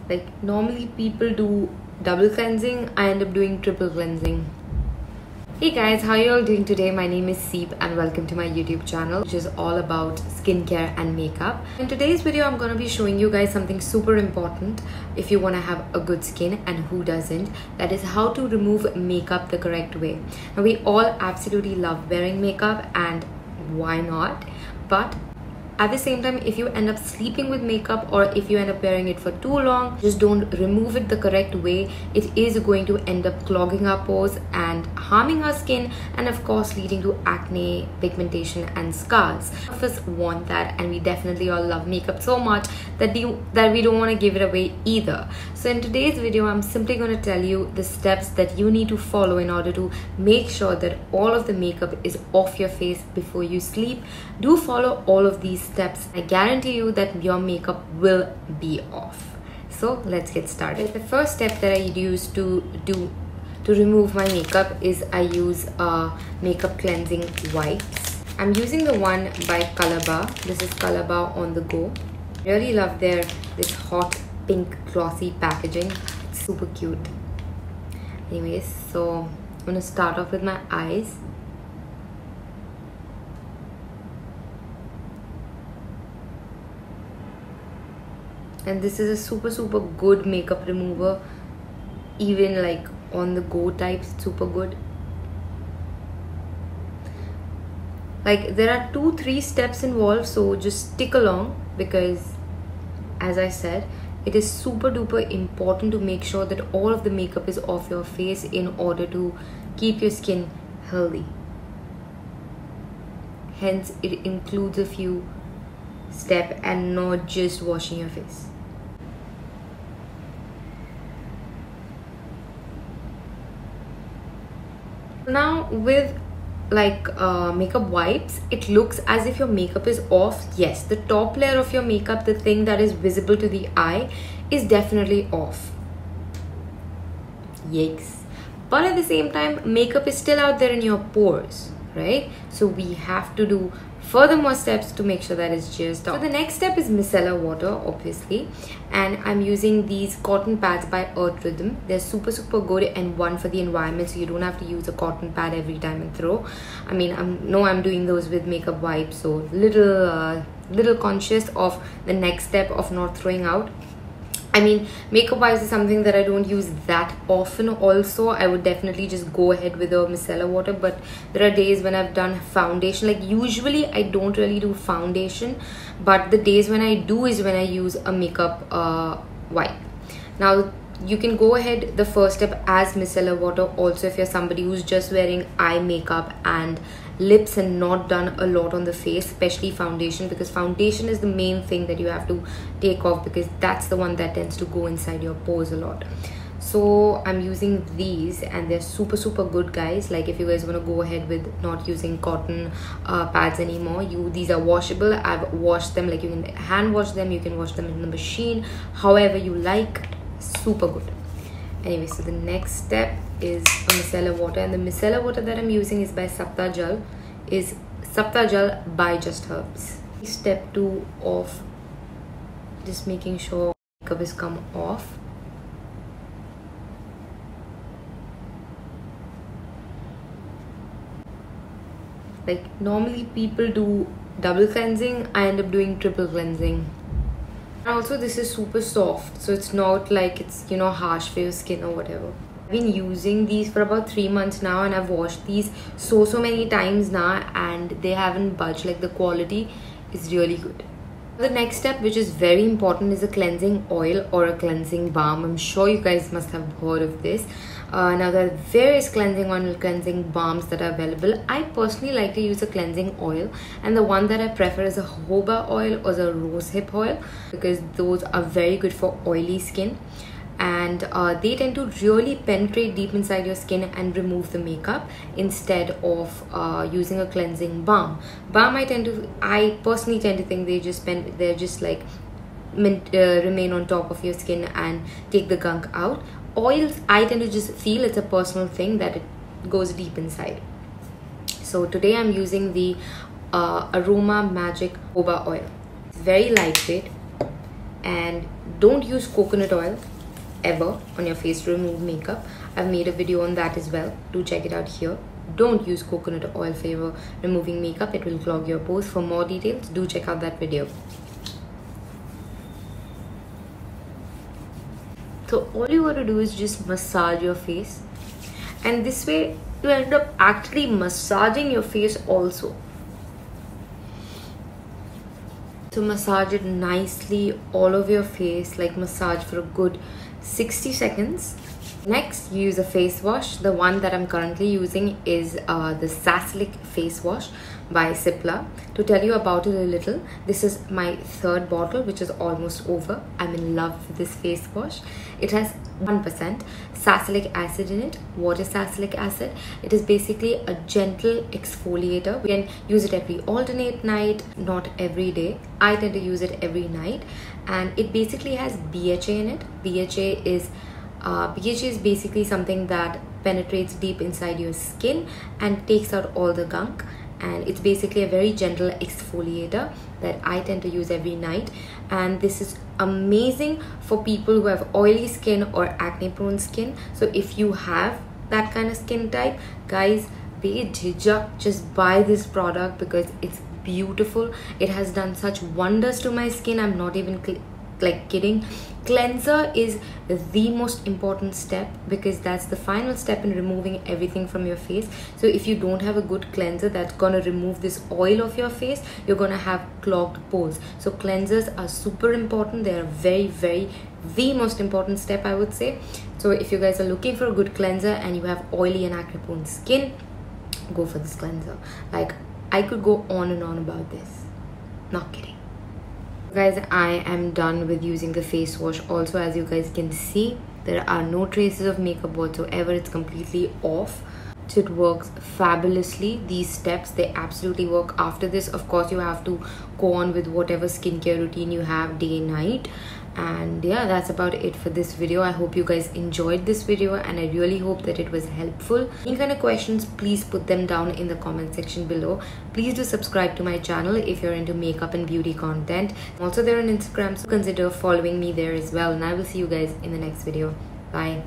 Like normally people do double cleansing, I end up doing triple cleansing. Hey guys, how are you all doing today? My name is Seep and welcome to my YouTube channel, which is all about skincare and makeup. In today's video, I'm going to be showing you guys something super important if you want to have a good skin, and who doesn't. That is how to remove makeup the correct way. Now, we all absolutely love wearing makeup, and why not? But at the same time, if you end up sleeping with makeup or if you end up wearing it for too long, just don't remove it the correct way. It is going to end up clogging our pores and harming our skin, and of course leading to acne, pigmentation and scars. None of us want that, and we definitely all love makeup so much that we don't want to give it away either. So in today's video, I'm simply going to tell you the steps that you need to follow in order to make sure that all of the makeup is off your face before you sleep. Do follow all of these steps. I guarantee you that your makeup will be off. So let's get started. The first step that I use to remove my makeup is I use makeup cleansing wipes. I'm using the one by Colorbar. This is Colorbar On The Go. Really love this hot pink glossy packaging. It's super cute. Anyways, so I'm gonna start off with my eyes. And this is a super good makeup remover, even like on the go types, super good. Like there are 2-3 steps involved, so just stick along, because as I said, it is super duper important to make sure that all of the makeup is off your face in order to keep your skin healthy. Hence it includes a few steps and not just washing your face. Now with makeup wipes, it looks as if your makeup is off. Yes, the top layer of your makeup, the thing that is visible to the eye, is definitely off. Yikes. But at the same time, makeup is still out there in your pores, right? So we have to do furthermore steps to make sure that it's just off. So the next step is micellar water, obviously, and I'm using these cotton pads by Earth Rhythm. They're super good, and one for the environment, so you don't have to use a cotton pad every time and throw. I mean, I'm doing those with makeup wipes, so little conscious of the next step of not throwing out. I mean, makeup wipes is something that I don't use that often. Also, I would definitely just go ahead with a micellar water, but there are days when I've done foundation. Like usually I don't really do foundation, but the days when I do is when I use a makeup wipe. Now you can go ahead the first step as micellar water also if you're somebody who's just wearing eye makeup and lips and not done a lot on the face, especially foundation, because foundation is the main thing that you have to take off, because that's the one that tends to go inside your pores a lot. So I'm using these, and they're super good, guys. Like if you guys want to go ahead with not using cotton pads anymore, these are washable. I've washed them. Like you can hand wash them, you can wash them in the machine, however you like. Super good. Anyway, so the next step is a micellar water, and the micellar water that I'm using is by Saptajal, by Just Herbs. Step 2 of just making sure makeup is come off. Like normally people do double cleansing, I end up doing triple cleansing. And also this is super soft, so it's not like it's, you know, harsh for your skin or whatever. I've been using these for about 3 months now, and I've washed these so many times now, and they haven't budged. Like the quality is really good. The next step, which is very important, is a cleansing oil or a cleansing balm. I'm sure you guys must have heard of this. Now there are various cleansing oil and cleansing balms that are available. I personally like to use a cleansing oil, and the one that I prefer is a jojoba oil or the rosehip oil, because those are very good for oily skin, and they tend to really penetrate deep inside your skin and remove the makeup instead of using a cleansing balm. I personally tend to think they're just like remain on top of your skin and take the gunk out. Oils, I tend to just feel it's a personal thing that it goes deep inside. So today I'm using the Aroma Magic Jojoba oil. It's very lightweight, and don't use coconut oil ever on your face to remove makeup. I've made a video on that as well. Do check it out here. Don't use coconut oil for removing makeup. It will clog your pores. For more details, do check out that video. So all you got to do is just massage your face, and this way you end up actually massaging your face also. So massage it nicely all over your face, like massage for a good 60 seconds. Next, you use a face wash. The one that I'm currently using is the Salicylic face wash by Cipla. To tell you about it a little, this is my third bottle, which is almost over. I'm in love with this face wash. It has 1% salicylic acid in it. What is salicylic acid? It is basically a gentle exfoliator. We can use it every alternate night, not every day. I tend to use it every night, and it basically has BHA in it. BHA is basically something that penetrates deep inside your skin and takes out all the gunk, and it's basically a very gentle exfoliator that I tend to use every night. And this is amazing for people who have oily skin or acne prone skin. So if you have that kind of skin type, guys, just buy this product because it's beautiful. It has done such wonders to my skin. I'm not even kidding. Cleanser is the most important step because that's the final step in removing everything from your face. So if you don't have a good cleanser that's gonna remove this oil of your face, you're gonna have clogged pores. So cleansers are super important. They are the most important step, I would say. So if you guys are looking for a good cleanser and you have oily and acne prone skin, go for this cleanser. Like, I could go on and on about this, not kidding. Guys, I am done with using the face wash. Also, as you guys can see, there are no traces of makeup whatsoever. It's completely off. So it works fabulously. These steps, they absolutely work. After this, of course, you have to go on with whatever skincare routine you have day and night. And yeah, that's about it for this video. I hope you guys enjoyed this video, and I really hope that it was helpful. Any kind of questions, please put them down in the comment section below. Please do subscribe to my channel if you're into makeup and beauty content. I'm also there on Instagram, so consider following me there as well. And I will see you guys in the next video. Bye.